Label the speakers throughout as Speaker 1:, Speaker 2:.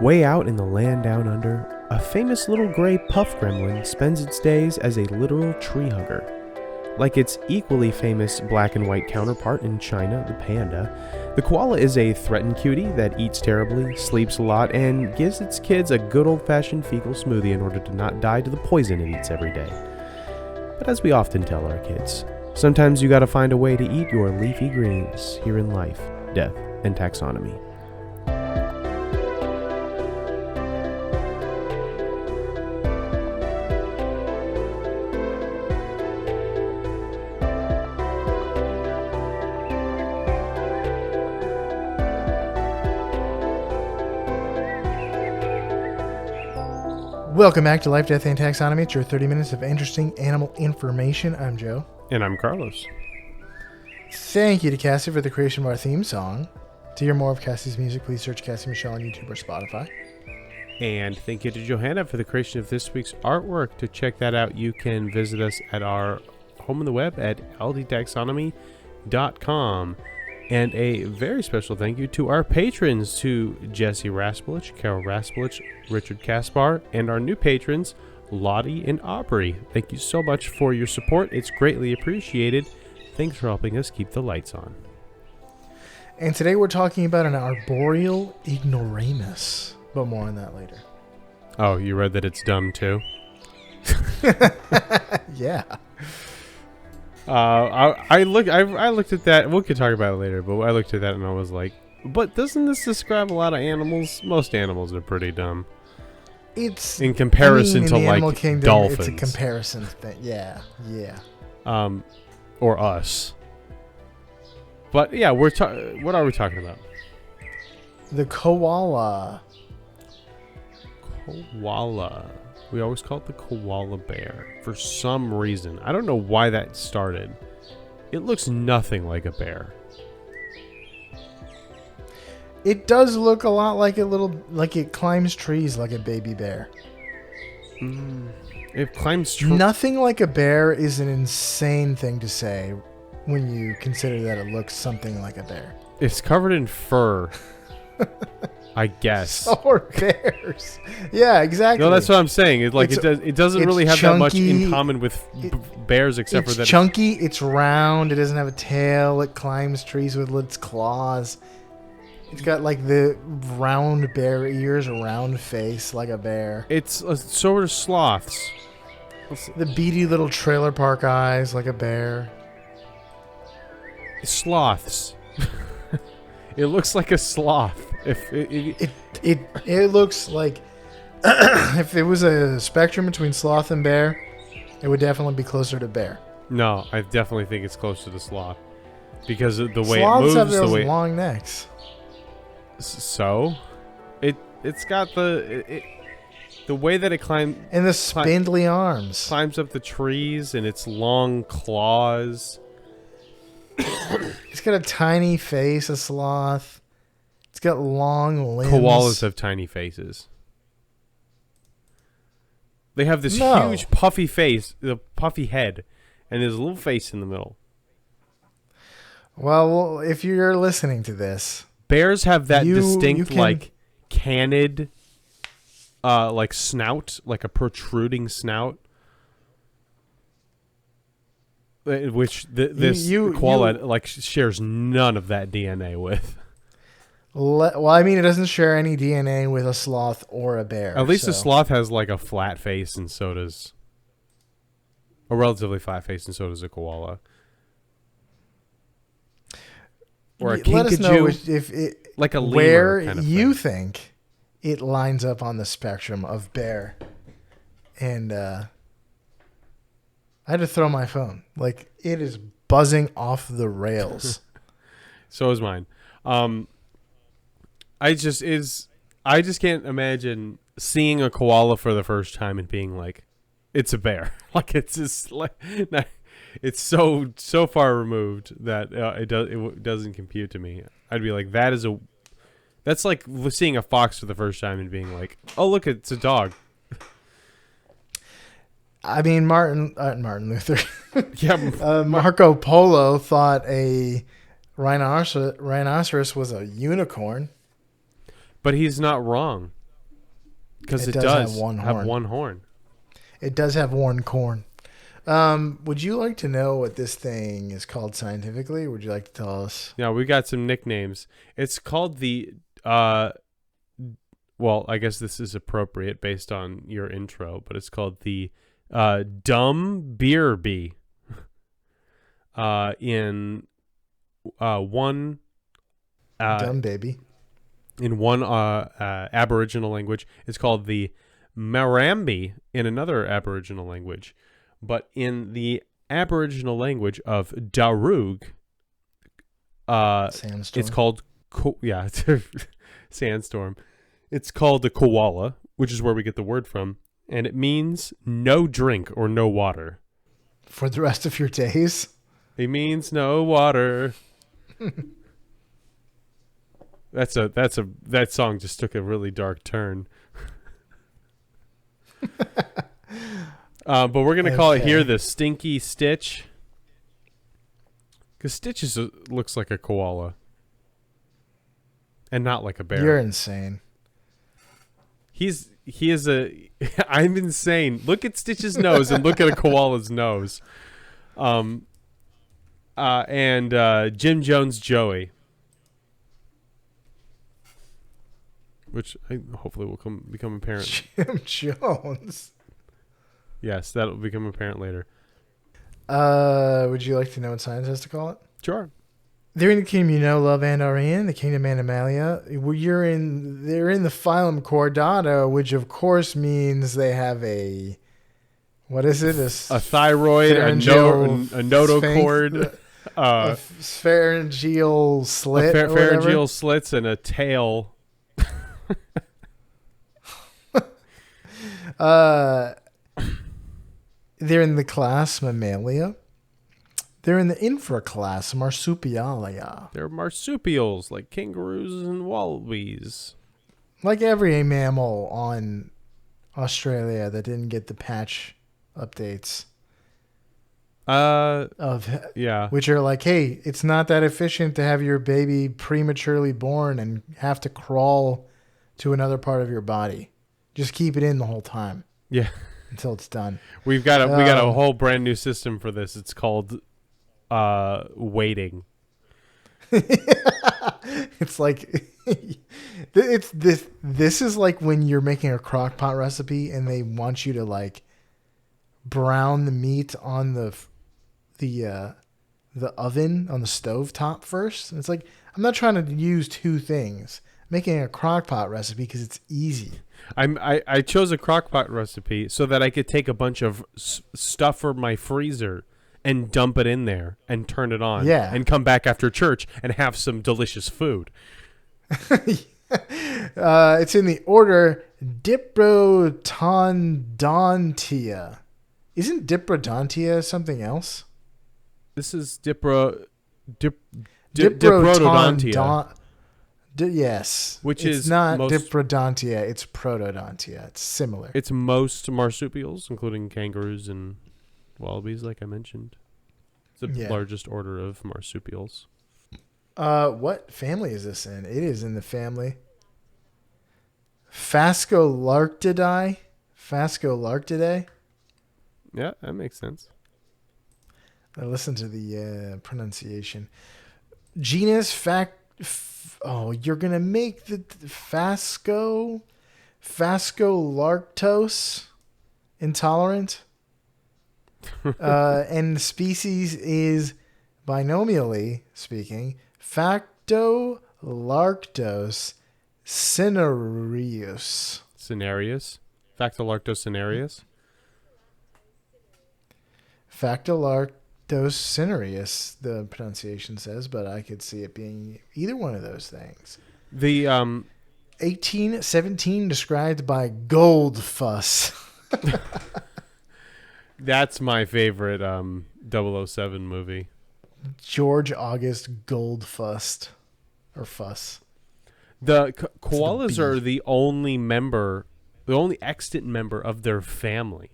Speaker 1: Way out in the land down under, a famous little gray puff gremlin spends its days as a literal tree hugger. Like its equally famous black and white counterpart in China, the panda, the koala is a threatened cutie that eats terribly, sleeps a lot, and gives its kids a good old-fashioned fecal smoothie in order to not die to the poison it eats every day. But as we often tell our kids, sometimes you gotta find a way to eat your leafy greens here in life, death, and taxonomy.
Speaker 2: Welcome back to Life, Death, and Taxonomy. It's your 30 minutes of interesting animal information. I'm Joe.
Speaker 1: And I'm Carlos.
Speaker 2: Thank you to Cassie for the creation of our theme song. To hear more of Cassie's music, please search Cassie Michelle on YouTube or Spotify.
Speaker 1: And thank you to Johanna for the creation of this week's artwork. To check that out, you can visit us at our home on the web at ldtaxonomy.com. And a very special thank you to our patrons, to Jesse Raspulich, Carol Raspulich, Richard Kaspar, and our new patrons, Lottie and Aubrey. Thank you so much for your support. It's greatly appreciated. Thanks for helping us keep the lights on.
Speaker 2: And today we're talking about an arboreal ignoramus, but more on that later.
Speaker 1: Oh, you read that it's dumb too?
Speaker 2: Yeah.
Speaker 1: I looked at that. We could talk about it later, but I looked at that and I was like, but doesn't this describe a lot of animals? Most animals are pretty dumb.
Speaker 2: It's
Speaker 1: in comparison to like
Speaker 2: kingdom,
Speaker 1: dolphins.
Speaker 2: It's a comparison thing. Yeah.
Speaker 1: Or us. But yeah, what are we talking about?
Speaker 2: The koala.
Speaker 1: Koala. We always call it the koala bear for some reason. I don't know why that started. It looks nothing like a bear.
Speaker 2: It does look a lot like it climbs trees like a baby bear.
Speaker 1: It climbs trees.
Speaker 2: Nothing like a bear is an insane thing to say when you consider that it looks something like a bear.
Speaker 1: It's covered in fur. I guess.
Speaker 2: Or bears. Yeah, exactly.
Speaker 1: No, that's what I'm saying. It doesn't really have
Speaker 2: chunky,
Speaker 1: that much in common with bears, except for that
Speaker 2: it's chunky. It's round. It doesn't have a tail. It climbs trees with its claws. It's got like the round bear ears, a round face like a bear.
Speaker 1: It's sort of sloths.
Speaker 2: The beady little trailer park eyes like a bear.
Speaker 1: Sloths. It looks like a sloth.
Speaker 2: It looks like if it was a spectrum between sloth and bear, it would definitely be closer to bear.
Speaker 1: No, I definitely think it's closer to sloth because of the way
Speaker 2: Sloths
Speaker 1: it moves.
Speaker 2: Have those long necks.
Speaker 1: So, it's got the way that it climbs
Speaker 2: and the spindly arms.
Speaker 1: Climbs up the trees and its long claws.
Speaker 2: It's got a tiny face, a sloth. It's got long limbs.
Speaker 1: Koalas have tiny faces. They have this huge puffy face, the puffy head, and there's a little face in the middle.
Speaker 2: Well, if you're listening to this,
Speaker 1: bears have that distinct, like canid, like snout, like a protruding snout. Which this koala shares none of that DNA with.
Speaker 2: Well, I mean, it doesn't share any DNA with a sloth or a bear.
Speaker 1: At least a sloth has like a flat face, and so does a relatively flat face, and so does a koala. Or a kinkajou.
Speaker 2: Let us know if it,
Speaker 1: like a lemur
Speaker 2: where
Speaker 1: kind of
Speaker 2: you
Speaker 1: thing.
Speaker 2: Think it lines up on the spectrum of bear. And I had to throw my phone. Like, it is buzzing off the rails.
Speaker 1: So is mine. I just can't imagine seeing a koala for the first time and being like, it's a bear. Like, it's just like, it's so far removed that it doesn't compute to me. I'd be like, that's like seeing a fox for the first time and being like, oh look, it's a dog.
Speaker 2: I mean, Martin Luther.
Speaker 1: Yeah,
Speaker 2: Marco Polo thought a rhinoceros was a unicorn.
Speaker 1: But he's not wrong. Because it
Speaker 2: does
Speaker 1: does
Speaker 2: have one
Speaker 1: have
Speaker 2: horn.
Speaker 1: one horn.
Speaker 2: It does have one corn. Would you like to know what this thing is called scientifically, or would you like to tell us?
Speaker 1: Yeah, we got some nicknames. It's called the well, I guess this is appropriate based on your intro, but it's called the dumb beer bee. In one
Speaker 2: Dumb baby.
Speaker 1: in one Aboriginal language, it's called the Marambi in another Aboriginal language. But in the Aboriginal language of Darug,
Speaker 2: Sandstorm.
Speaker 1: it's called sandstorm. It's called the koala, which is where we get the word from, and it means no drink or no water.
Speaker 2: For the rest of your days.
Speaker 1: It means no water. That song just took a really dark turn. But we're gonna call it here the Stinky Stitch, because Stitch looks like a koala, and not like a bear.
Speaker 2: You're insane.
Speaker 1: He is a. I'm insane. Look at Stitch's nose and look at a koala's nose. And Jim Jones Joey, which hopefully will become apparent.
Speaker 2: Jim Jones.
Speaker 1: Yes, that'll become apparent later.
Speaker 2: Would you like to know what science has to call it?
Speaker 1: Sure.
Speaker 2: They're in the kingdom you know, love, and are in the kingdom Animalia. They're in the phylum Chordata, which of course means they have a, what is it?
Speaker 1: A thyroid, a notochord,
Speaker 2: a pharyngeal slit,
Speaker 1: pharyngeal slits, and a tail.
Speaker 2: They're in the class Mammalia. They're in the infraclass Marsupialia.
Speaker 1: They're marsupials, like kangaroos and wallabies.
Speaker 2: Like every mammal on Australia that didn't get the patch updates. Which are like, hey, it's not that efficient to have your baby prematurely born and have to crawl to another part of your body. Just keep it in the whole time.
Speaker 1: Yeah.
Speaker 2: Until it's done.
Speaker 1: We got a whole brand new system for this. It's called waiting.
Speaker 2: It's like this is like when you're making a crock pot recipe and they want you to like brown the meat on the oven on the stove top first. And it's like, I'm not trying to use two things. I'm making a crock pot recipe because it's easy.
Speaker 1: I chose a crock pot recipe so that I could take a bunch of stuff from my freezer and dump it in there and turn it on.
Speaker 2: Yeah. And
Speaker 1: come back after church and have some delicious food.
Speaker 2: It's in the order Diprotodontia. Isn't Diprotodontia something else?
Speaker 1: This is Diprotodontia.
Speaker 2: Yes.
Speaker 1: Which
Speaker 2: it's
Speaker 1: is
Speaker 2: not Diprotodontia, it's Protodontia. It's similar.
Speaker 1: It's most marsupials, including kangaroos and wallabies, like I mentioned. It's the largest order of marsupials.
Speaker 2: What family is this in? It is in the family Phascolarctidae. Phascolarctidae.
Speaker 1: Yeah, that makes sense.
Speaker 2: I listened to the pronunciation. Genus you're gonna make the Phascolarctose intolerant. And the species is, binomially speaking, Phactolactose cinereus.
Speaker 1: Cinereus? Phactolactose cinereus?
Speaker 2: Phactolactose cinereus, the pronunciation says, but I could see it being either one of those things.
Speaker 1: The
Speaker 2: 1817 described by Goldfuss.
Speaker 1: That's my favorite 007 movie.
Speaker 2: George August Goldfuss. Or Fuss.
Speaker 1: The koalas are the only extant member of their family.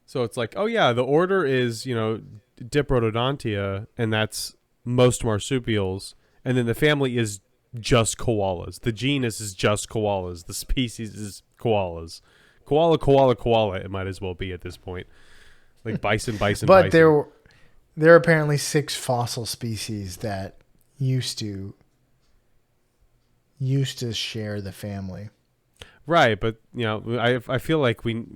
Speaker 1: So it's like, oh yeah, the order is, Diprotodontia, and that's most marsupials, and then the family is just koalas. The genus is just koalas. The species is koalas. Koala, koala, koala. It might as well be at this point. Like bison, bison,
Speaker 2: But
Speaker 1: bison.
Speaker 2: there are apparently 6 fossil species that used to share the family.
Speaker 1: Right, but I feel like we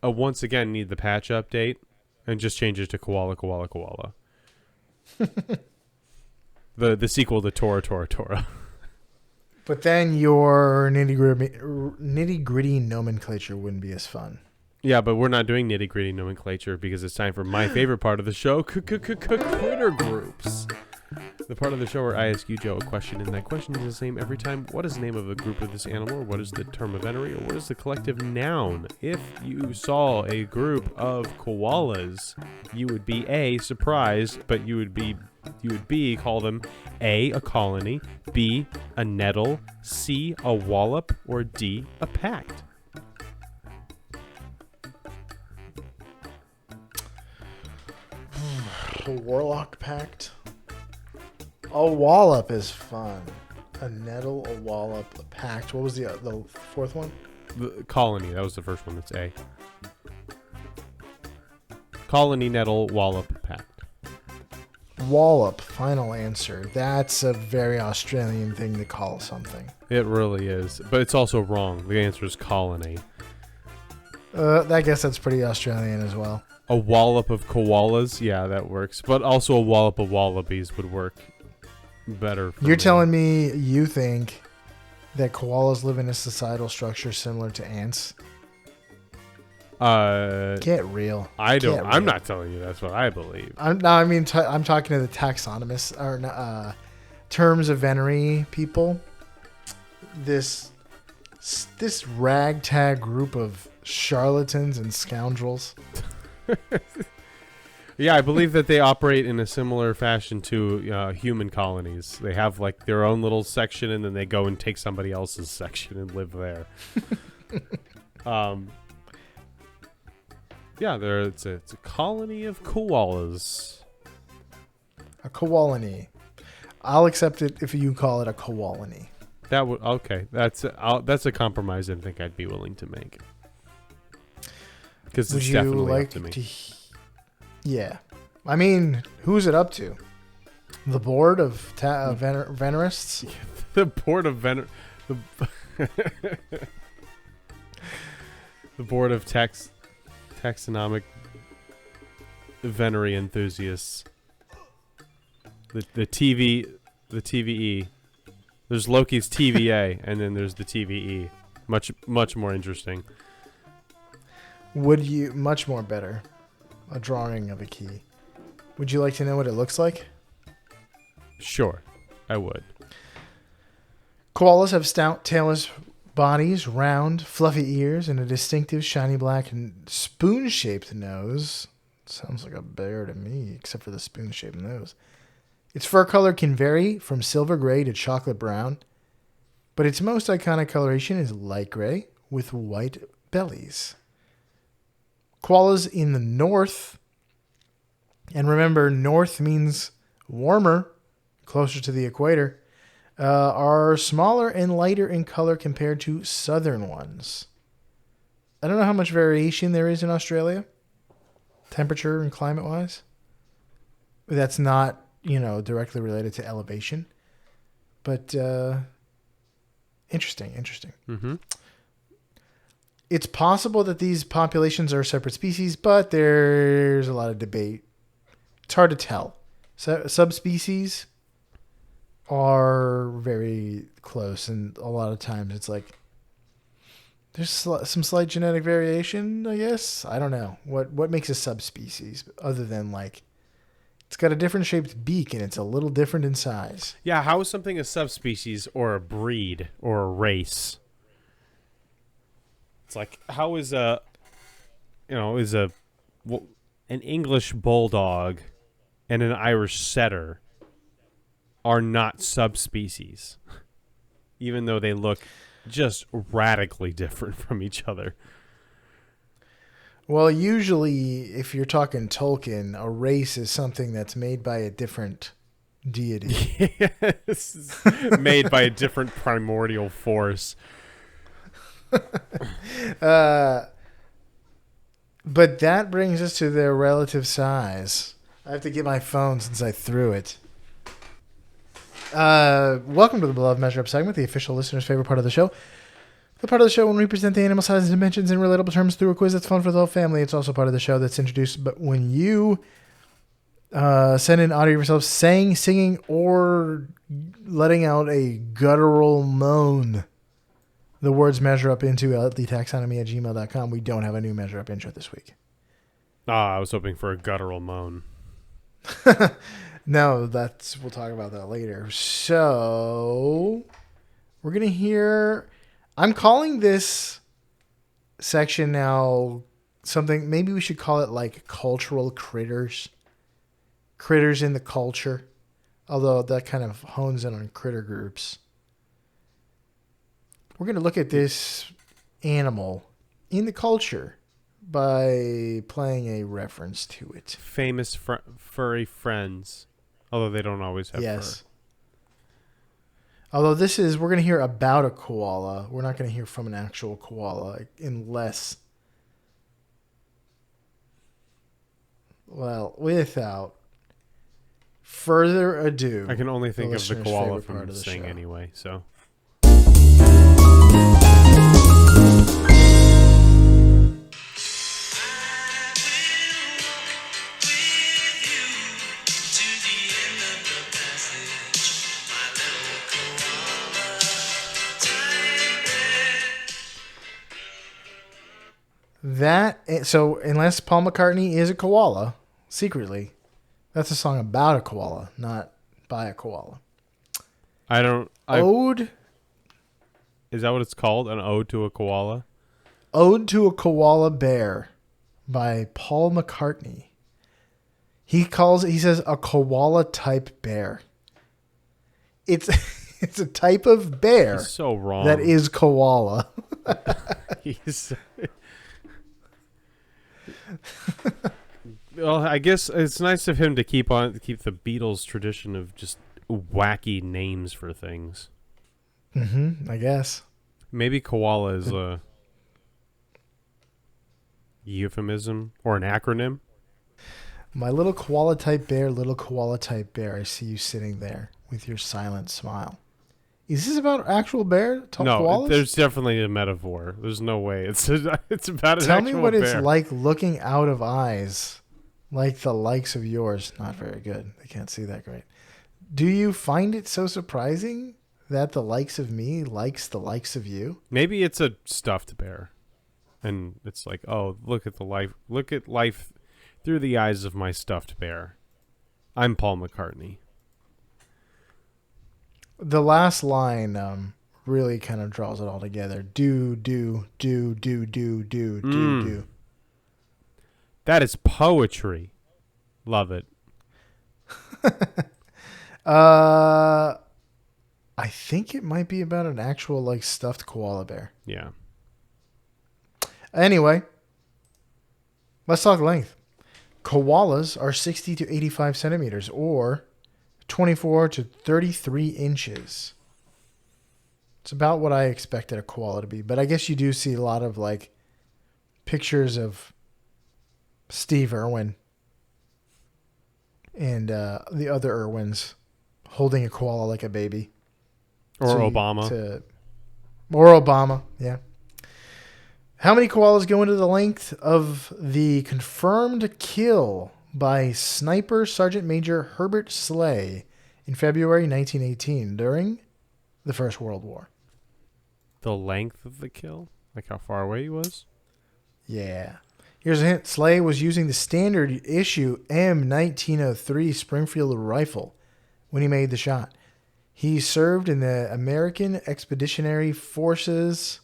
Speaker 1: once again need the patch update and just change it to koala, koala, koala. the sequel to Tora, Tora, Tora.
Speaker 2: But then your nitty-gritty nomenclature wouldn't be as fun.
Speaker 1: Yeah, but we're not doing nitty-gritty nomenclature because it's time for my favorite part of the show, critter groups. The part of the show where I ask you, Joe, a question, and that question is the same every time. What is the name of a group of this animal, or what is the term of venery, or what is the collective noun? If you saw a group of koalas, you would be A, surprised, but you would B, call them A, a colony, B, a nettle, C, a wallop, or D, a pact.
Speaker 2: A warlock pact. A wallop is fun. A nettle, a wallop, a pact. What was the fourth one?
Speaker 1: The colony. That was the first one. That's A. Colony, nettle, wallop, pact.
Speaker 2: Wallop. Final answer. That's a very Australian thing to call something.
Speaker 1: It really is, but it's also wrong. The answer is colony.
Speaker 2: I guess that's pretty Australian as well.
Speaker 1: A wallop of koalas, yeah, that works. But also a wallop of wallabies would work better.
Speaker 2: You're telling me you think that koalas live in a societal structure similar to ants? Get real.
Speaker 1: I don't. I'm not telling you that's what I believe.
Speaker 2: I'm talking to the taxonomists or terms of venery people. This ragtag group of charlatans and scoundrels.
Speaker 1: Yeah, I believe that they operate in a similar fashion to human colonies. They have like their own little section, and then they go and take somebody else's section and live there. Yeah, it's a colony of koalas.
Speaker 2: A koalony. I'll accept it if you call it a koalony.
Speaker 1: That would okay. That's a compromise I think I'd be willing to make. Because it's definitely up to me.
Speaker 2: Yeah. I mean, who's it up to? The board of venerists?
Speaker 1: The board of the board of taxonomic venery enthusiasts. The TVE. There's Loki's TVA, and then there's the TVE. Much more interesting.
Speaker 2: Much more better. A drawing of a key. Would you like to know what it looks like?
Speaker 1: Sure, I would.
Speaker 2: Koalas have stout, tailless bodies, round, fluffy ears, and a distinctive shiny black and spoon-shaped nose. Sounds like a bear to me, except for the spoon-shaped nose. Its fur color can vary from silver gray to chocolate brown, but its most iconic coloration is light gray with white bellies. Koalas in the north, and remember, north means warmer, closer to the equator, are smaller and lighter in color compared to southern ones. I don't know how much variation there is in Australia, temperature and climate-wise. That's not, directly related to elevation. But interesting.
Speaker 1: Mm-hmm.
Speaker 2: It's possible that these populations are separate species, but there's a lot of debate. It's hard to tell. Subspecies are very close, and a lot of times it's like there's some slight genetic variation, I guess. I don't know. What makes a subspecies other than like it's got a different shaped beak and it's a little different in size.
Speaker 1: Yeah, how is something a subspecies or a breed or a race? It's like, how is an English bulldog and an Irish setter are not subspecies, even though they look just radically different from each other.
Speaker 2: Well, usually, if you're talking Tolkien, a race is something that's made by a different deity.
Speaker 1: Yes. Made by a different primordial force.
Speaker 2: But that brings us to their relative size. I have to get my phone since I threw it. Welcome to the Beloved Measure Up segment, the official listener's favorite part of the show. The part of the show when we present the animal sizes and dimensions in relatable terms through a quiz that's fun for the whole family. It's also part of the show that's introduced, but when you send in audio of yourself saying, singing, or letting out a guttural moan, the words measure up into thetaxonomy@gmail.com. We don't have a new measure up intro this week.
Speaker 1: I was hoping for a guttural moan.
Speaker 2: No, we'll talk about that later. So we're going to hear, I'm calling this section now something, maybe we should call it like cultural critters. Critters in the culture. Although that kind of hones in on critter groups. We're going to look at this animal in the culture by playing a reference to it.
Speaker 1: Famous furry friends. Although they don't always have fur.
Speaker 2: Although we're going to hear about a koala. We're not going to hear from an actual koala unless, without further ado.
Speaker 1: I can only think of the koala from Sing anyway, so.
Speaker 2: So unless Paul McCartney is a koala, secretly, that's a song about a koala, not by a koala. Ode?
Speaker 1: Is that what it's called? An ode to a koala?
Speaker 2: Ode to a Koala Bear by Paul McCartney. He says a koala type bear. It's a type of bear.
Speaker 1: He's so wrong.
Speaker 2: That is koala.
Speaker 1: Well, I guess it's nice of him to keep the Beatles tradition of just wacky names for things.
Speaker 2: I guess.
Speaker 1: Maybe koala is a euphemism or an acronym.
Speaker 2: My little koala type bear, little koala type bear. I see you sitting there with your silent smile. Is this about actual bear?
Speaker 1: No,
Speaker 2: koalas?
Speaker 1: There's definitely a metaphor. There's no way. It's about an actual bear.
Speaker 2: Tell me what it's like looking out of eyes like the likes of yours. Not very good. They can't see that great. Do you find it so surprising that the likes of me likes the likes of you?
Speaker 1: Maybe it's a stuffed bear. And it's like, oh, look at life through the eyes of my stuffed bear. I'm Paul McCartney.
Speaker 2: The last line really kind of draws it all together. Do.
Speaker 1: That is poetry. Love it.
Speaker 2: I think it might be about an actual like stuffed koala bear.
Speaker 1: Yeah.
Speaker 2: Anyway, let's talk length. Koalas are 60 to 85 centimeters or 24 to 33 inches. It's about what I expected a koala to be. But I guess you do see a lot of like pictures of Steve Irwin and the other Irwins holding a koala like a baby.
Speaker 1: Or Obama.
Speaker 2: Or Obama, yeah. How many koalas go into the length of the confirmed kill by Sniper Sergeant Major Herbert Slay in February 1918 during the First World War?
Speaker 1: The length of the kill? Like how far away he was?
Speaker 2: Yeah. Here's a hint. Slay was using the standard issue M1903 Springfield rifle when he made the shot. He served in the American Expeditionary Forces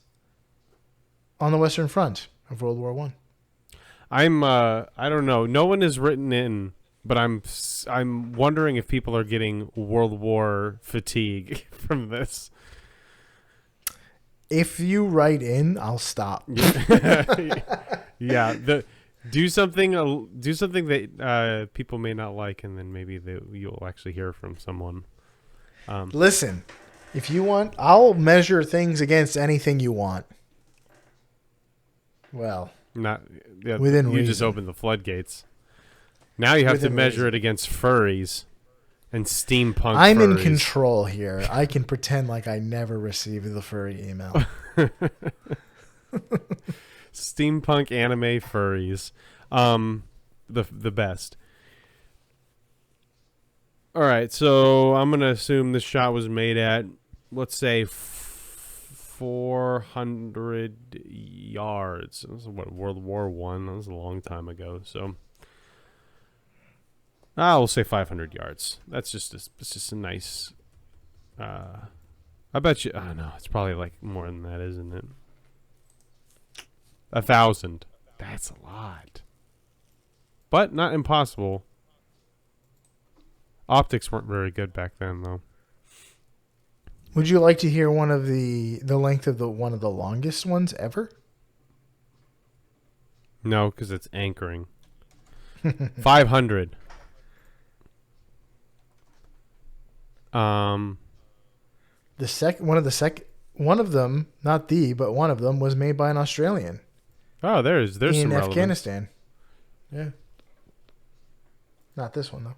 Speaker 2: on the Western Front of World War I.
Speaker 1: I don't know. No one has written in, but I'm wondering if people are getting World War fatigue from this.
Speaker 2: If you write in, I'll stop.
Speaker 1: Yeah. Do something that people may not like, and then maybe you'll actually hear from someone.
Speaker 2: Listen, if you want, I'll measure things against anything you want. Well,
Speaker 1: Not
Speaker 2: within
Speaker 1: you
Speaker 2: reason.
Speaker 1: just opened the floodgates. Now you have
Speaker 2: Within
Speaker 1: to measure
Speaker 2: reason.
Speaker 1: it against furries and steampunk.
Speaker 2: I'm
Speaker 1: furries.
Speaker 2: in control here. I can pretend like I never received the furry email.
Speaker 1: Steampunk anime furries, the best. All right, so I'm gonna assume this shot was made at, let's say, 400 yards. This is what, World War One. That was a long time ago. So we'll say 500 yards. It's just a nice. I bet you. Oh no, it's probably like more than that, isn't it? 1,000. That's a lot, but not impossible. Optics weren't very good back then, though.
Speaker 2: Would you like to hear one of the length of one of the longest ones ever?
Speaker 1: No, because it's anchoring. 500.
Speaker 2: One of them, not the, but one of them was made by an Australian.
Speaker 1: Oh, there's
Speaker 2: in
Speaker 1: some relevance.
Speaker 2: Afghanistan. Yeah. Not this one though.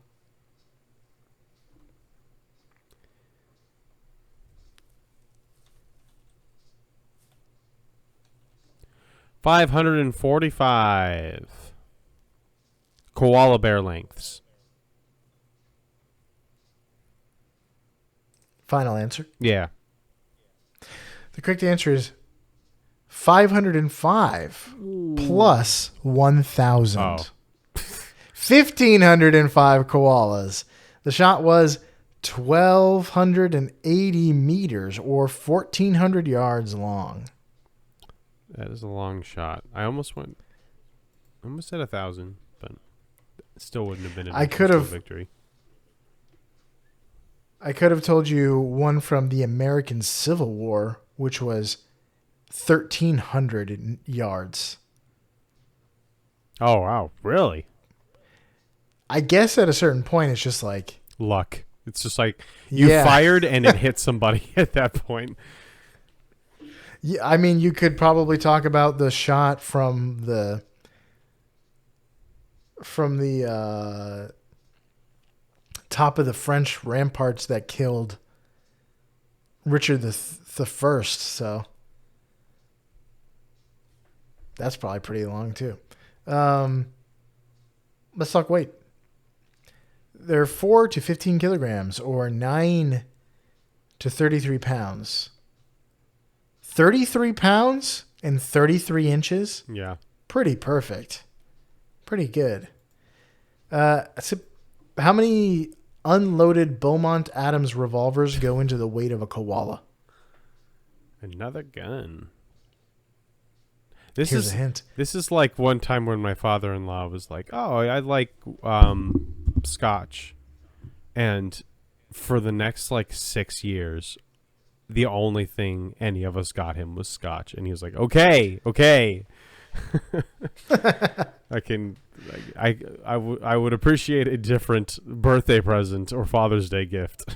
Speaker 1: $545. Koala bear lengths.
Speaker 2: Final answer.
Speaker 1: Yeah.
Speaker 2: The correct answer is 505 plus 1,000.
Speaker 1: Oh.
Speaker 2: 1,505 koalas. The shot was 1,280 meters or 1,400 yards long.
Speaker 1: That is a long shot. I almost said 1,000, but it still wouldn't have been a victory.
Speaker 2: I could have told you one from the American Civil War, which was 1,300 yards.
Speaker 1: Oh, wow. Really?
Speaker 2: I guess at a certain point, it's just like
Speaker 1: luck. It's just like you fired and it hit somebody at that point.
Speaker 2: Yeah, I mean, you could probably talk about the shot from the top of the French ramparts that killed Richard the First. So that's probably pretty long too. Let's talk weight. They're 4 to 15 kilograms or 9 to 33 pounds. 33 pounds and 33 inches?
Speaker 1: Yeah.
Speaker 2: Pretty perfect. Pretty good. So how many unloaded Beaumont Adams revolvers go into the weight of a koala?
Speaker 1: Another gun.
Speaker 2: Here's a hint.
Speaker 1: This is like one time when my father-in-law was like, "Oh, I like scotch," and for the next like 6 years, the only thing any of us got him was scotch, and he was like, "Okay." I would appreciate a different birthday present or Father's Day gift.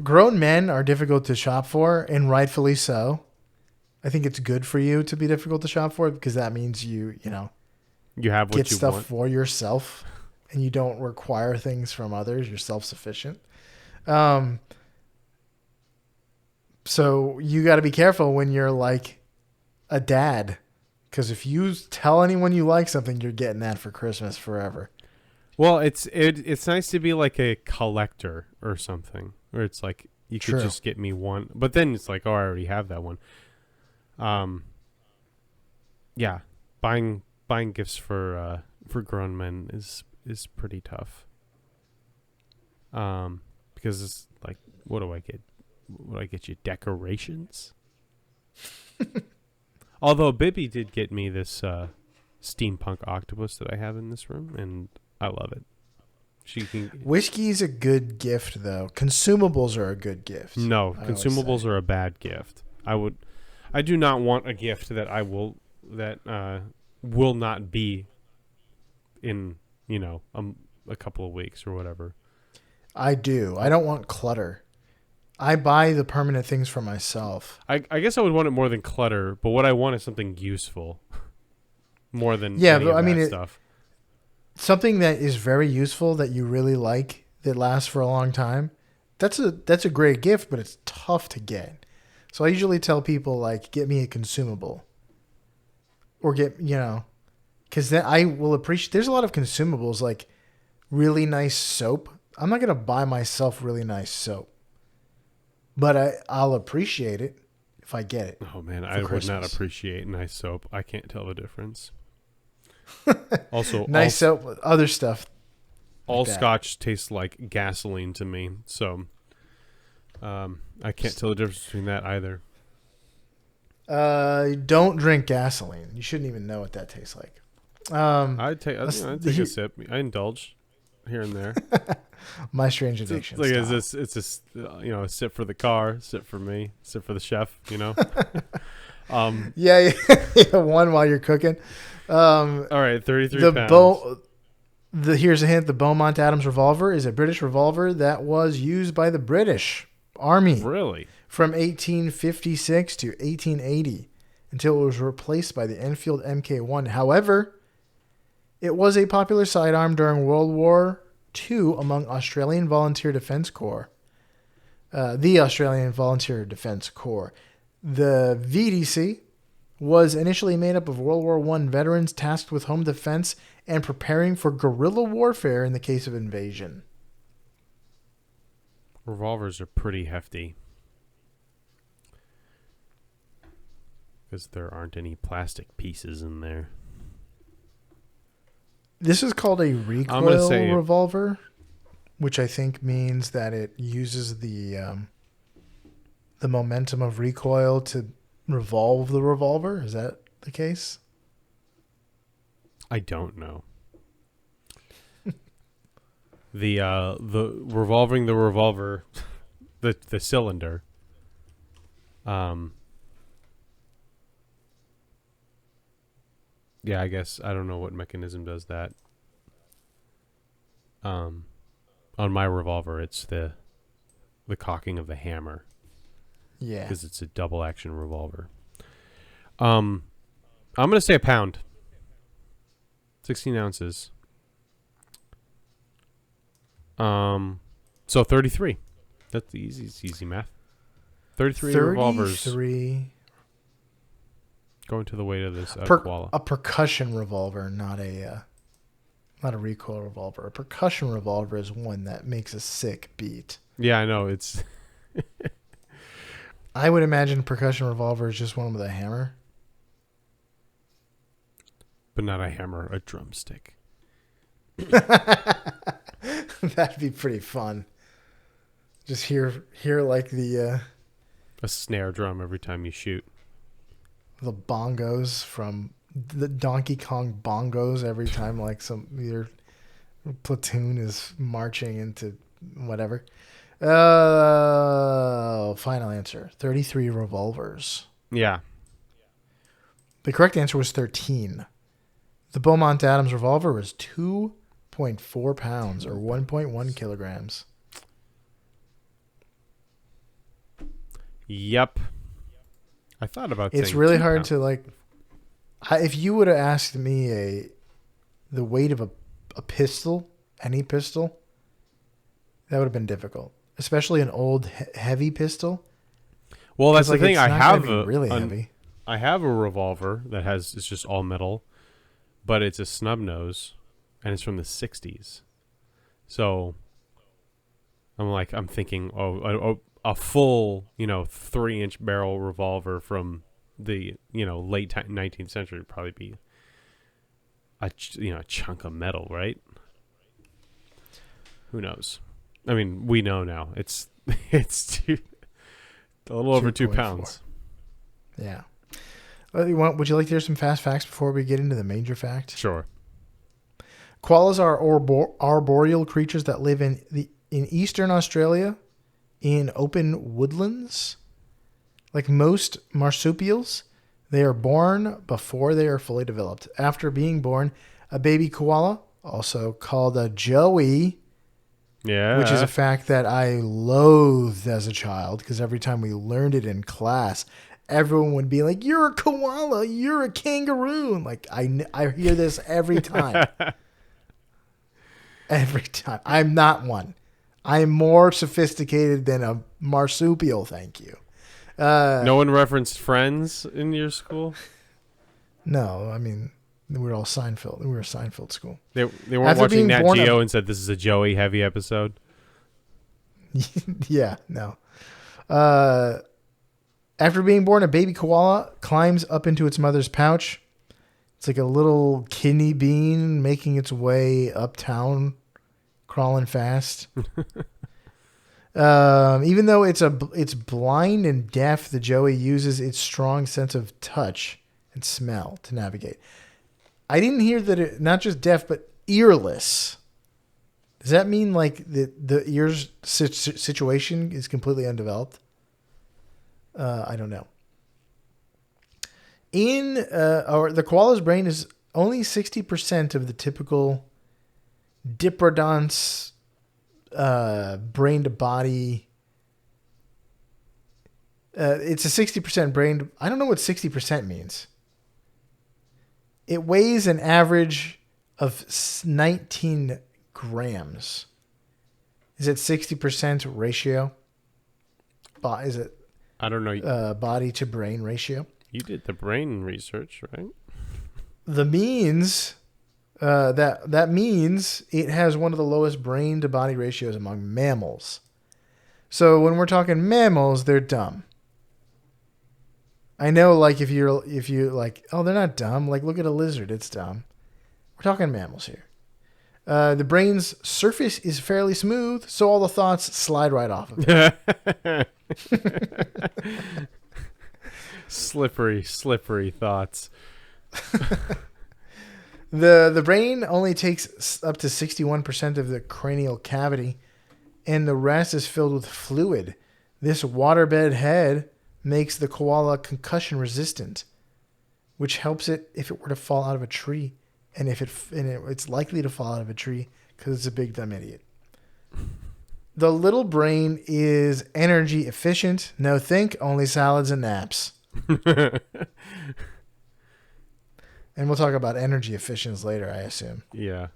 Speaker 2: Grown men are difficult to shop for, and rightfully so. I think it's good for you to be difficult to shop for because that means you have what
Speaker 1: get
Speaker 2: you stuff
Speaker 1: want.
Speaker 2: For yourself, and you don't require things from others. You're self-sufficient. So you got to be careful when you're like a dad, because if you tell anyone you like something, you're getting that for Christmas forever.
Speaker 1: Well, it's nice to be like a collector or something, where it's like you could just get me one, but then it's like, oh, I already have that one. Yeah, buying gifts for grown men is pretty tough. Because it's like, what do I get? Would I get you decorations? Although Bibby did get me this steampunk octopus that I have in this room, and I love it.
Speaker 2: Whiskey's a good gift, though. Consumables are a good gift.
Speaker 1: No, consumables are a bad gift. I I do not want a gift that will not be in, a couple of weeks or whatever.
Speaker 2: I do. I don't want clutter. I buy the permanent things for myself.
Speaker 1: I guess I would want it more than clutter, but what I want is something useful more than stuff.
Speaker 2: Something that is very useful that you really like that lasts for a long time. That's a great gift, but it's tough to get. So I usually tell people like, get me a consumable, or because then I will appreciate. There's a lot of consumables like really nice soap. I'm not gonna buy myself really nice soap, but I'll appreciate it if I get it.
Speaker 1: Oh man, I would not appreciate nice soap. I can't tell the difference. Also,
Speaker 2: nice soap, other stuff.
Speaker 1: All Scotch tastes like gasoline to me, so I can't tell the difference between that either.
Speaker 2: Don't drink gasoline. You shouldn't even know what that tastes like.
Speaker 1: I take a sip. I indulge here and there.
Speaker 2: My strange addiction.
Speaker 1: It's a sip for the car, sip for me, sip for the chef.
Speaker 2: Yeah, one while you're cooking.
Speaker 1: All right, 33 pounds.
Speaker 2: Here's a hint. The Beaumont Adams revolver is a British revolver that was used by the British Army.
Speaker 1: Really?
Speaker 2: From 1856 to 1880 until it was replaced by the Enfield MK1. However, it was a popular sidearm during World War II among Australian Volunteer Defence Corps. The Australian Volunteer Defence Corps. The VDC was initially made up of World War I veterans tasked with home defense and preparing for guerrilla warfare in the case of invasion.
Speaker 1: Revolvers are pretty hefty because there aren't any plastic pieces in there.
Speaker 2: This is called a recoil revolver, which I think means that it uses the momentum of recoil to revolve the revolver. Is that the case?
Speaker 1: I don't know. The revolving the revolver, the cylinder. Yeah, I guess I don't know what mechanism does that. On my revolver, it's the cocking of the hammer.
Speaker 2: Yeah,
Speaker 1: because it's a double action revolver. I'm gonna say a pound. 16 ounces. So 33. That's easy. It's easy math. 33 revolvers.
Speaker 2: 33.
Speaker 1: Going to the weight of this koala.
Speaker 2: A percussion revolver, not a recoil revolver. A percussion revolver is one that makes a sick beat.
Speaker 1: Yeah, I know. It's.
Speaker 2: I would imagine percussion revolver is just one with a hammer.
Speaker 1: But not a hammer, a drumstick.
Speaker 2: That'd be pretty fun. Just hear like the
Speaker 1: a snare drum every time you shoot.
Speaker 2: The bongos from the Donkey Kong bongos every time like your platoon is marching into whatever. Final answer. 33 revolvers.
Speaker 1: Yeah.
Speaker 2: The correct answer was 13. The Beaumont Adams revolver was 2.4 pounds or 1.1 kilograms.
Speaker 1: Yep. I thought about
Speaker 2: it's really hard to like. If you would have asked me the weight of a pistol, any pistol, that would have been difficult, especially an old heavy pistol.
Speaker 1: Well, that's the thing. I have
Speaker 2: really heavy.
Speaker 1: I have a revolver it's just all metal, but it's a snub nose, and it's from the 60s. So I'm thinking, a full, 3-inch barrel revolver from the, late 19th century would probably be a chunk of metal, right? Who knows? I mean, we know now. It's a little over 2 pounds.
Speaker 2: Yeah. Would you like to hear some fast facts before we get into the major fact?
Speaker 1: Sure.
Speaker 2: Koalas are arboreal creatures that live in eastern Australia in open woodlands. Like most marsupials, they are born before they are fully developed. After being born, a baby koala, also called a joey, which is a
Speaker 1: Yeah.
Speaker 2: fact that I loathed as a child because every time we learned it in class, everyone would be like, "You're a koala, you're a kangaroo." And like I hear this every time. Every time. I'm not one. I'm more sophisticated than a marsupial, thank you.
Speaker 1: No one referenced Friends in your school?
Speaker 2: No, I mean, we were all Seinfeld. We were a Seinfeld school.
Speaker 1: They weren't
Speaker 2: After
Speaker 1: watching
Speaker 2: being
Speaker 1: Nat
Speaker 2: born
Speaker 1: Geo and said this is a Joey heavy episode.
Speaker 2: Yeah, no. Uh, After being born, a baby koala climbs up into its mother's pouch. It's like a little kidney bean making its way uptown, crawling fast. Even though it's blind and deaf, the joey uses its strong sense of touch and smell to navigate. I didn't hear that it not just deaf but earless. Does that mean like the ears situation is completely undeveloped? I don't know. The koala's brain is only 60% of the typical diprotodonts brain to body. It's a 60% brain. I don't know what 60% means. It weighs an average of 19 grams. Is it 60% ratio? Is it
Speaker 1: I don't know.
Speaker 2: body to brain ratio?
Speaker 1: You did the brain research, right?
Speaker 2: The means that means it has one of the lowest brain to body ratios among mammals. So when we're talking mammals, they're dumb. I know, like if you like, oh, they're not dumb. Like look at a lizard, it's dumb. We're talking mammals here. The brain's surface is fairly smooth, so all the thoughts slide right off of it.
Speaker 1: Slippery thoughts.
Speaker 2: The brain only takes up to 61% of the cranial cavity, and the rest is filled with fluid. This waterbed head makes the koala concussion resistant, which helps it if it were to fall out of a tree, and it's likely to fall out of a tree because it's a big dumb idiot. The little brain is energy efficient. No think, only salads and naps. And we'll talk about energy efficiency later, I assume.
Speaker 1: Yeah.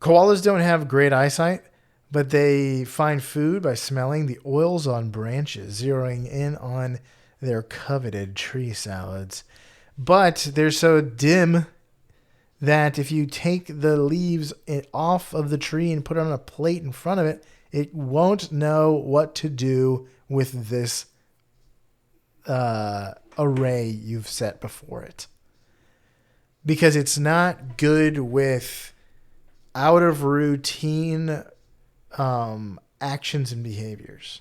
Speaker 2: Koalas don't have great eyesight, but they find food by smelling the oils on branches, zeroing in on their coveted tree salads. But they're so dim that if you take the leaves off of the tree and put it on a plate in front of it, it won't know what to do with this array you've set before it. Because it's not good with out of routine actions and behaviors.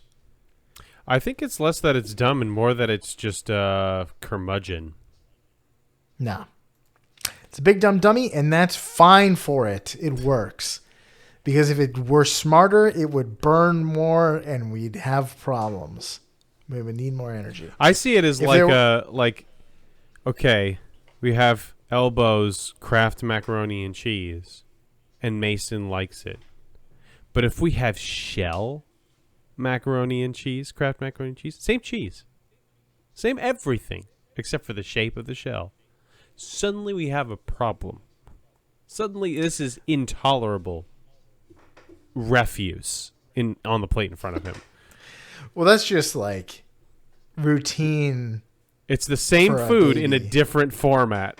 Speaker 1: I think it's less that it's dumb and more that it's just curmudgeon.
Speaker 2: No. It's a big dumb dummy, and that's fine for it. It works. Because if it were smarter, it would burn more and we'd have problems. We would need more energy.
Speaker 1: I see it as okay, we have Elbow's Kraft macaroni and cheese, and Mason likes it. But if we have Shell macaroni and cheese, Kraft macaroni and cheese, same everything, except for the shape of the shell, suddenly we have a problem. Suddenly this is intolerable refuse on the plate in front of him.
Speaker 2: Well, that's just like routine.
Speaker 1: It's the same food in a different format.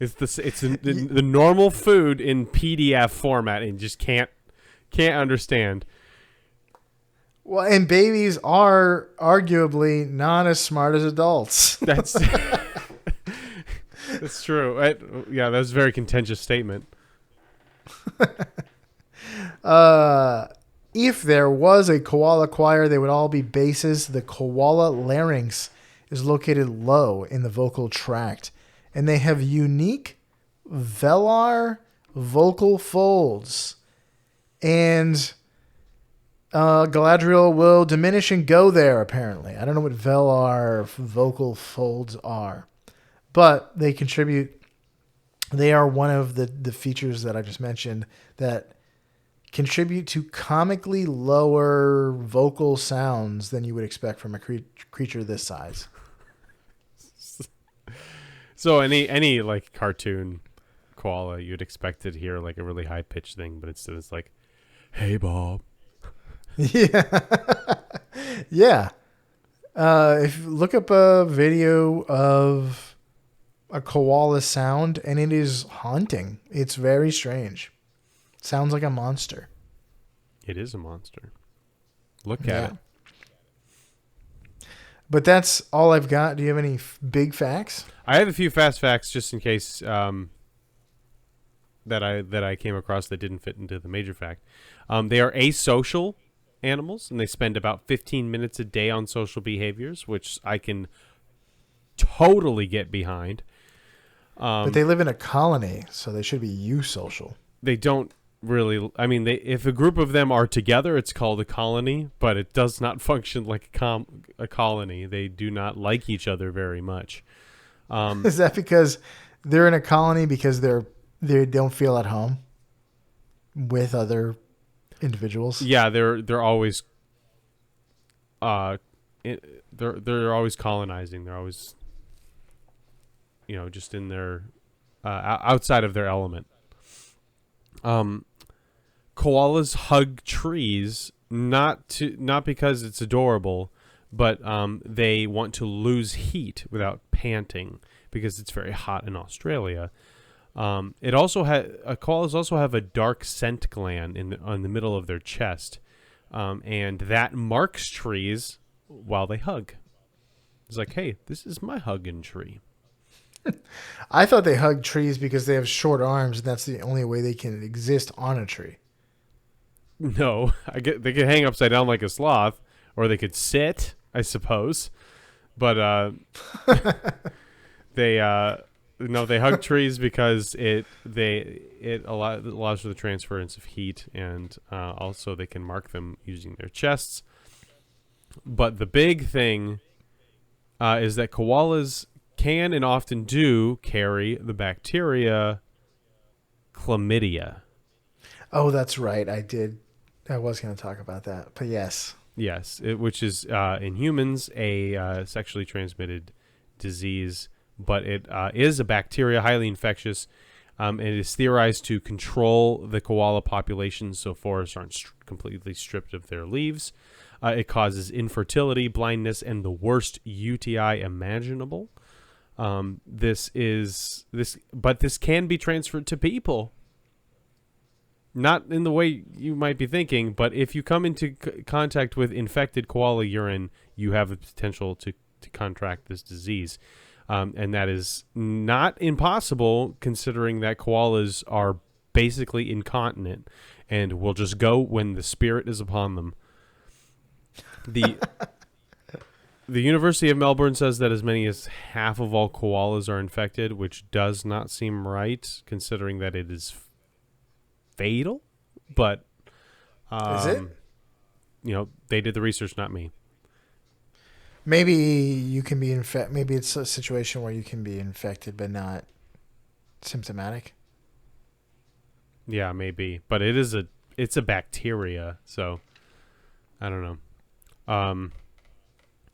Speaker 1: It's the normal food in PDF format, and just can't understand.
Speaker 2: Well, and babies are arguably not as smart as adults.
Speaker 1: That's true. That's a very contentious statement.
Speaker 2: If there was a koala choir, they would all be basses. The koala larynx is located low in the vocal tract, and they have unique velar vocal folds. And Galadriel will diminish and go there, apparently. I don't know what velar vocal folds are, but they contribute. They are one of the features that I just mentioned that contribute to comically lower vocal sounds than you would expect from a creature this size.
Speaker 1: So any like cartoon koala, you'd expect to hear like a really high pitched thing, but instead it's like, "Hey Bob."
Speaker 2: Yeah, yeah. If you look up a video of a koala sound, and it is haunting. It's very strange. Sounds like a monster.
Speaker 1: It is a monster. Look at it.
Speaker 2: But that's all I've got. Do you have any big facts?
Speaker 1: I have a few fast facts just in case that I came across that didn't fit into the major fact. They are asocial animals, and they spend about 15 minutes a day on social behaviors, which I can totally get behind.
Speaker 2: But they live in a colony, so they should be eusocial.
Speaker 1: They don't really. I mean, if a group of them are together, it's called a colony, but it does not function like a colony. They do not like each other very much.
Speaker 2: Is that because they're in a colony because they don't feel at home with other individuals?
Speaker 1: Yeah, they're always they're always colonizing. They're always just in their outside of their element. Koalas hug trees not because it's adorable, but they want to lose heat without panting because it's very hot in Australia. Koalas also have a dark scent gland on the middle of their chest, and that marks trees while they hug. It's like, hey, this is my hugging tree.
Speaker 2: I thought they hug trees because they have short arms, and that's the only way they can exist on a tree.
Speaker 1: No, they could hang upside down like a sloth, or they could sit, I suppose. But they hug trees because it allows for the transference of heat, and also they can mark them using their chests. But the big thing is that koalas can and often do carry the bacteria chlamydia.
Speaker 2: Oh, that's right. I was going to talk about that, but yes.
Speaker 1: Yes, which is in humans a sexually transmitted disease, but it is a bacteria, highly infectious, and it is theorized to control the koala population so forests aren't completely stripped of their leaves. It causes infertility, blindness, and the worst UTI imaginable. This can be transferred to people. Not in the way you might be thinking, but if you come into contact with infected koala urine, you have a potential to contract this disease. And that is not impossible considering that koalas are basically incontinent and will just go when the spirit is upon them. The University of Melbourne says that as many as half of all koalas are infected, which does not seem right considering that it is fatal. But
Speaker 2: is it?
Speaker 1: They did the research, not me.
Speaker 2: Maybe you can be infected. Maybe it's a situation where you can be infected but not symptomatic.
Speaker 1: Yeah, maybe. But it's a bacteria, so I don't know.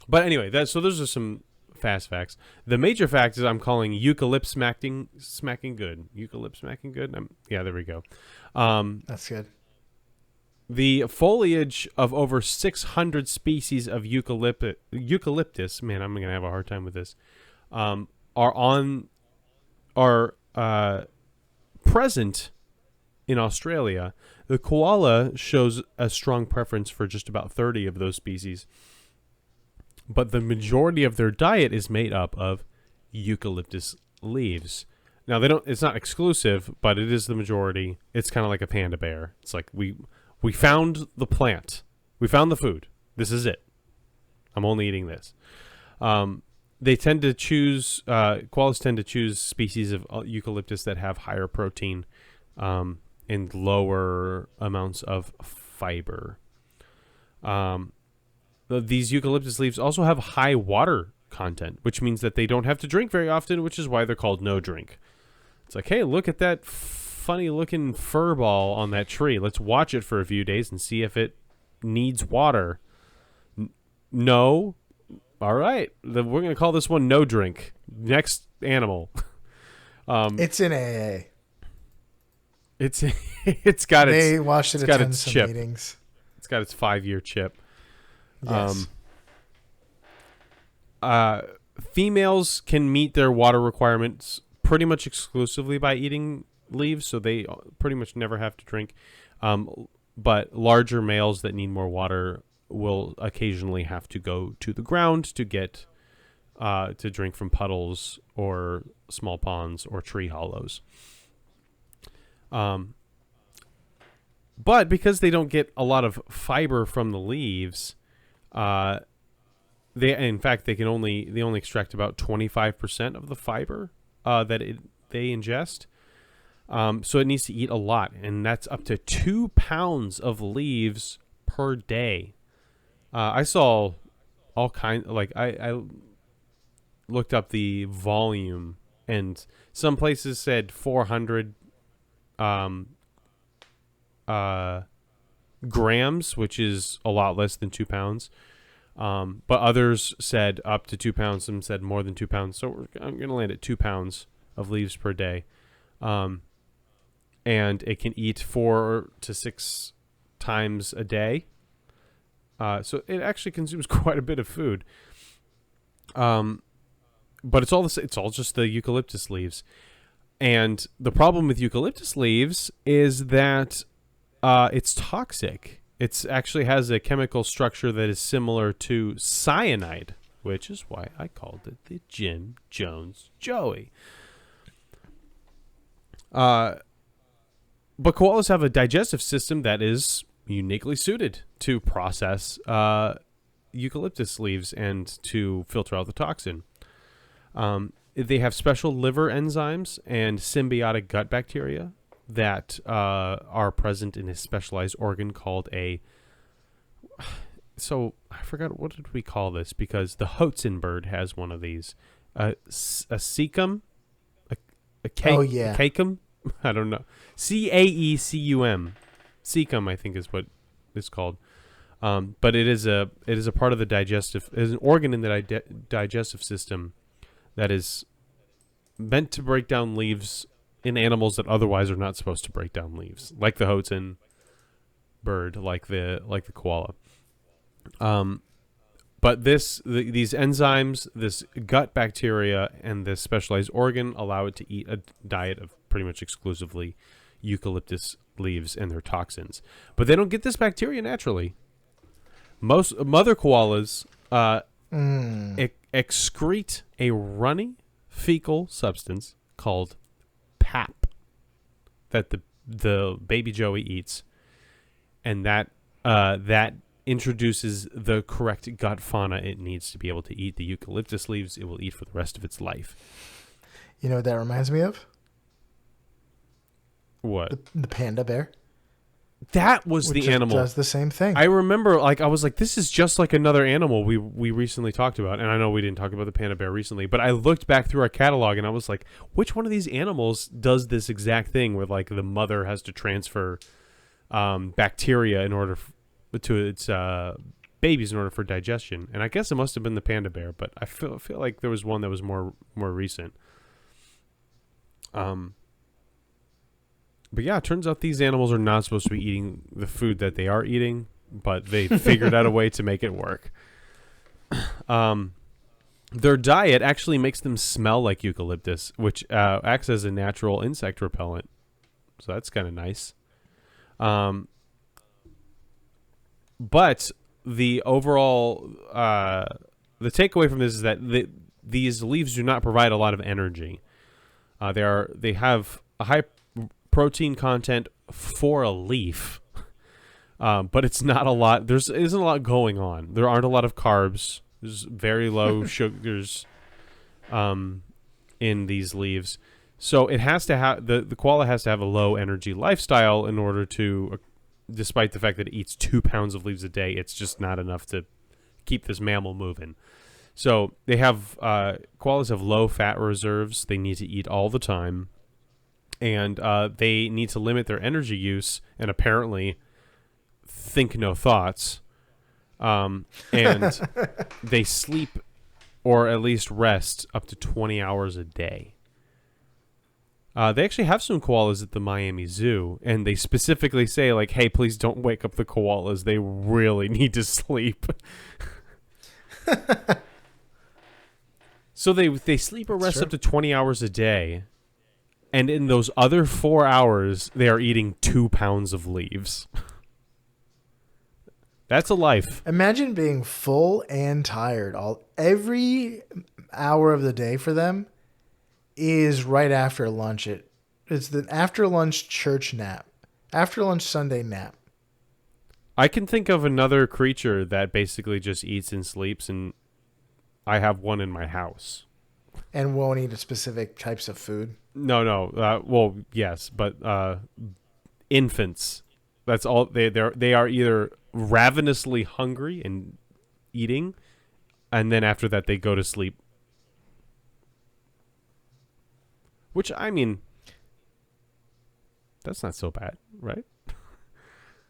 Speaker 1: But anyway, those are some fast facts. The major fact is I'm calling Eucalip-Smacking good. Eucalip-Smacking good? Yeah, there we go.
Speaker 2: That's good.
Speaker 1: The foliage of over 600 species of eucalyptus, man, I'm going to have a hard time with this, are present in Australia. The koala shows a strong preference for just about 30 of those species. But the majority of their diet is made up of eucalyptus leaves. Now it's not exclusive, but it is the majority. It's kind of like a panda bear. It's like we found the plant. We found the food. This is it. I'm only eating this. They tend to choose koalas tend to choose species of eucalyptus that have higher protein and lower amounts of fiber. These eucalyptus leaves also have high water content, which means that they don't have to drink very often, which is why they're called no drink. It's like, hey, look at that funny looking fur ball on that tree. Let's watch it for a few days and see if it needs water. No. All right. We're going to call this one no drink. Next animal.
Speaker 2: It's in AA.
Speaker 1: It's got
Speaker 2: they
Speaker 1: its
Speaker 2: watched it
Speaker 1: it's got
Speaker 2: attend
Speaker 1: its
Speaker 2: some
Speaker 1: chip.
Speaker 2: meetings.
Speaker 1: It's got its 5-year chip.
Speaker 2: Yes.
Speaker 1: Females can meet their water requirements pretty much exclusively by eating leaves, so they pretty much never have to drink. But larger males that need more water will occasionally have to go to the ground to get to drink from puddles or small ponds or tree hollows. But because they don't get a lot of fiber from the leaves, they can only extract about 25% of the fiber they ingest. So it needs to eat a lot, and that's up to 2 pounds of leaves per day. I saw all kinds. Like I looked up the volume, and some places said 400 grams, which is a lot less than 2 pounds. But others said up to 2 pounds. Some said more than 2 pounds. So I'm going to land at 2 pounds of leaves per day. And it can eat 4 to 6 times a day. So it actually consumes quite a bit of food. But it's all just the eucalyptus leaves. And the problem with eucalyptus leaves is that it's toxic. It actually has a chemical structure that is similar to cyanide, which is why I called it the Jim Jones Joey. But koalas have a digestive system that is uniquely suited to process eucalyptus leaves and to filter out the toxin. They have special liver enzymes and symbiotic gut bacteria that are present in a specialized organ called so I forgot, what did we call this? Because the Hoatzin bird has one of these. A cecum? A caecum? I don't know. Caecum. Cecum, I think, is what it's called. But it is a part of the digestive, is an organ in the digestive system that is meant to break down leaves in animals that otherwise are not supposed to break down leaves, like the Hoatzin bird, like the koala. But these enzymes, this gut bacteria, and this specialized organ allow it to eat a diet of pretty much exclusively eucalyptus leaves and their toxins. But they don't get this bacteria naturally. Most mother koalas excrete a runny fecal substance called pap that the baby joey eats, and that introduces the correct gut fauna it needs to be able to eat the eucalyptus leaves it will eat for the rest of its life.
Speaker 2: You know what that reminds me of?
Speaker 1: What?
Speaker 2: The panda bear.
Speaker 1: That was
Speaker 2: which
Speaker 1: the animal.
Speaker 2: Does the same thing.
Speaker 1: I remember, I was like, this is just like another animal we recently talked about. And I know we didn't talk about the panda bear recently, but I looked back through our catalog and I was like, which one of these animals does this exact thing where the mother has to transfer bacteria in order to its babies in order for digestion? And I guess it must have been the panda bear, but I feel like there was one that was more recent. But yeah, it turns out these animals are not supposed to be eating the food that they are eating, but they figured out a way to make it work. Their diet actually makes them smell like eucalyptus, which acts as a natural insect repellent. So that's kind of nice. But the overall, the takeaway from this is that these leaves do not provide a lot of energy. They have a high protein content for a leaf, but it's not a lot. There isn't a lot going on. There aren't a lot of carbs. There's very low sugars in these leaves. So it has to have the koala has to have a low energy lifestyle in order to despite the fact that it eats 2 pounds of leaves a day, it's just not enough to keep this mammal moving. So they have koalas have low fat reserves. They need to eat all the time, and they need to limit their energy use and apparently think no thoughts. And they sleep, or at least rest, up to 20 hours a day. They actually have some koalas at the Miami Zoo, and they specifically say, like, hey, please don't wake up the koalas. They really need to sleep. So they sleep or rest up to 20 hours a day, and in those other 4 hours, they are eating 2 pounds of leaves. That's a life.
Speaker 2: Imagine being full and tired. Every hour of the day for them is right after lunch. It's the after lunch church nap, after lunch Sunday nap.
Speaker 1: I can think of another creature that basically just eats and sleeps, and I have one in my house.
Speaker 2: And won't eat specific types of food?
Speaker 1: No. Well, yes, but infants. That's all. They are either ravenously hungry and eating, and then after that they go to sleep. Which, I mean, that's not so bad, right?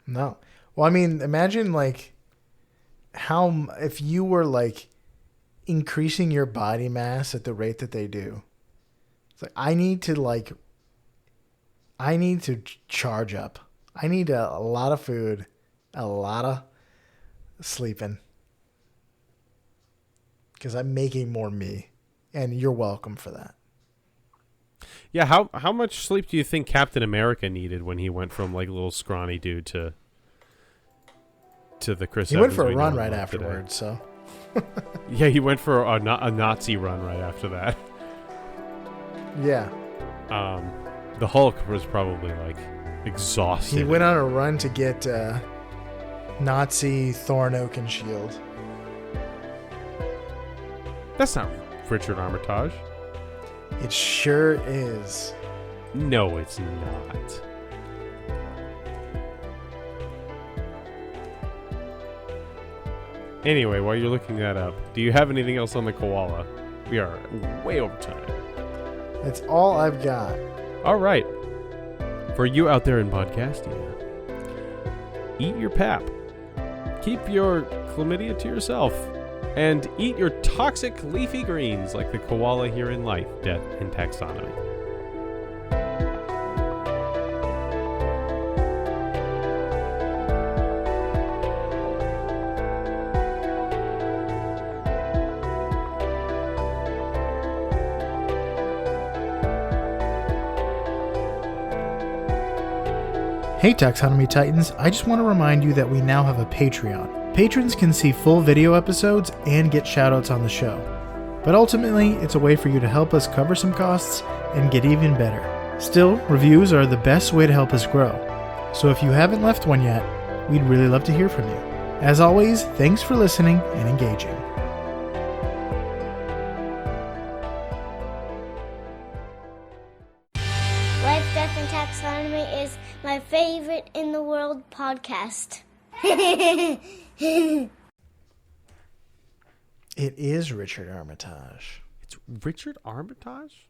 Speaker 2: No. Well, I mean, imagine like if you were like increasing your body mass at the rate that they do. It's like I need to charge up. I need a lot of food, a lot of sleeping, because I'm making more me, and you're welcome for that.
Speaker 1: Yeah, how much sleep do you think Captain America needed when he went from like a little scrawny dude to the Chris
Speaker 2: He
Speaker 1: Evans
Speaker 2: went for a
Speaker 1: we
Speaker 2: run
Speaker 1: know
Speaker 2: right
Speaker 1: of
Speaker 2: afterwards,
Speaker 1: today?
Speaker 2: so.
Speaker 1: Yeah, he went for a Nazi run right after that.
Speaker 2: Yeah.
Speaker 1: The Hulk was probably like exhausted.
Speaker 2: He went on a run to get Nazi Thorn Oaken shield.
Speaker 1: That's not Richard Armitage.
Speaker 2: It sure is.
Speaker 1: No, it's not. Anyway, while you're looking that up, do you have anything else on the koala? We are way over time.
Speaker 2: That's all I've got.
Speaker 1: All right. For you out there in podcasting, eat your pap. Keep your chlamydia to yourself. And eat your toxic leafy greens like the koala here in Life, Death, and Taxonomy.
Speaker 2: Hey Taxonomy Titans, I just want to remind you that we now have a Patreon. Patrons can see full video episodes and get shoutouts on the show. But ultimately, it's a way for you to help us cover some costs and get even better. Still, reviews are the best way to help us grow. So if you haven't left one yet, we'd really love to hear from you. As always, thanks for listening and engaging.
Speaker 3: Life, Death, and Taxonomy is my favorite in the world podcast.
Speaker 2: It is Richard Armitage.
Speaker 1: It's Richard Armitage?